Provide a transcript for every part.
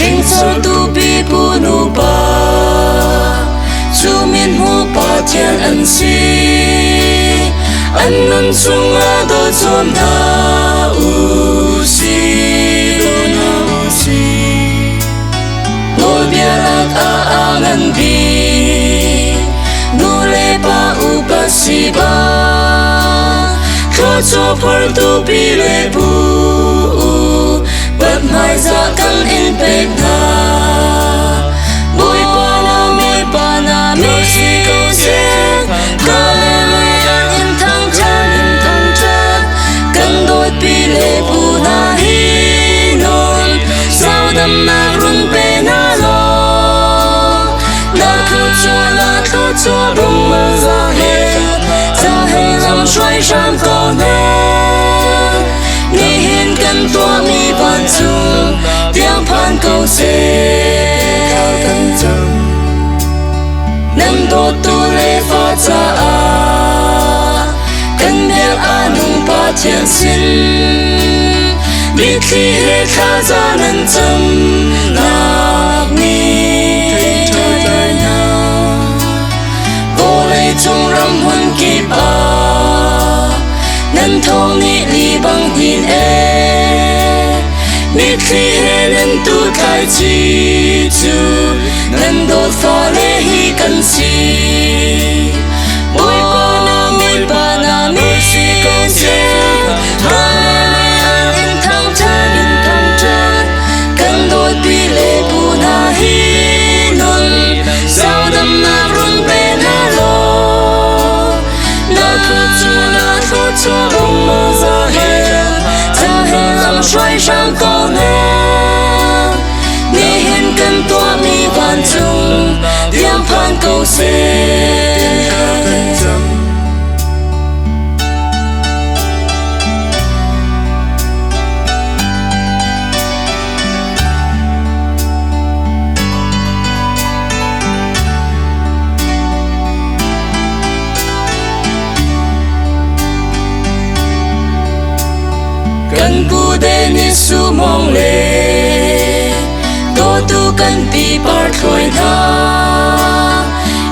Kinh sâu tu bi bu nu ba Chu min hu pa thiên ân si Ân nun chung a do chom na u si Ngồi bia lạc a ngân bi Nu le pa u pa si ba Kho cho phar tu bi le bu Bật mai ra căng in bệt na Bôi pa na mi si câu xe Ca lê lê an in thăng chân Căng đôi bi lê bu na hi non Sao đâm na rung bê na lo Na khô chua bông mơ ra hê lòng xoay sang có nè Ni hiên cần tua mi van chung Tiếng phan câu xe Nâng đô tu lê pha cha a Cần biết a nung pa thiên xin Biết khi hết khá ra nâng châm nạc ni Vô lê chung râm huân kịp a Nâng thong ni li bằng hin e Biết khi hết nâng tu khai chi chu Nâng đột pha lê hi cần si Bôi pa na mi si câu xe Ca lê lê an in thăng chân Cần đôi bi lê bu na hi nun Sao đâm na rung bê na lo Na khô chua bông mơ ra hê lòng xoay sang câu nè Ni hiên cần tua mi van chung Tiếng phan câu xe Cần bu đê ni su mong lê Tô tu cần pi bar khôi na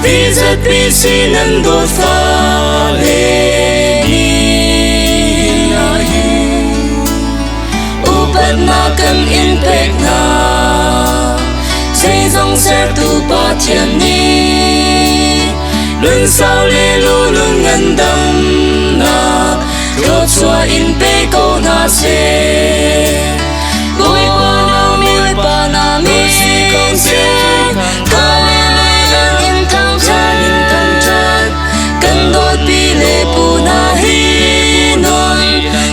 Vì rất bi si nâng đột pha lê ni na hi U bật na cần in bạch na Xây dòng xe tu ba thiên ni Luân sao lê lu luân ngân đâm na Khô chua in bê câu na xe Bôi pa na mi si câu xe Ca lê lê an in thăng chân Cần đôi bi lê bu na hi non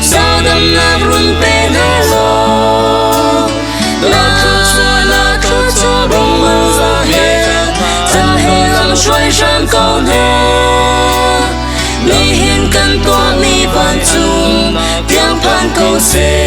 Sao đâm na rung bê na lo Na khô chua bông mơ ra hê lòng xoay sang câu nè Ni hiên cần tua mi van chung Tiếng phan câu xe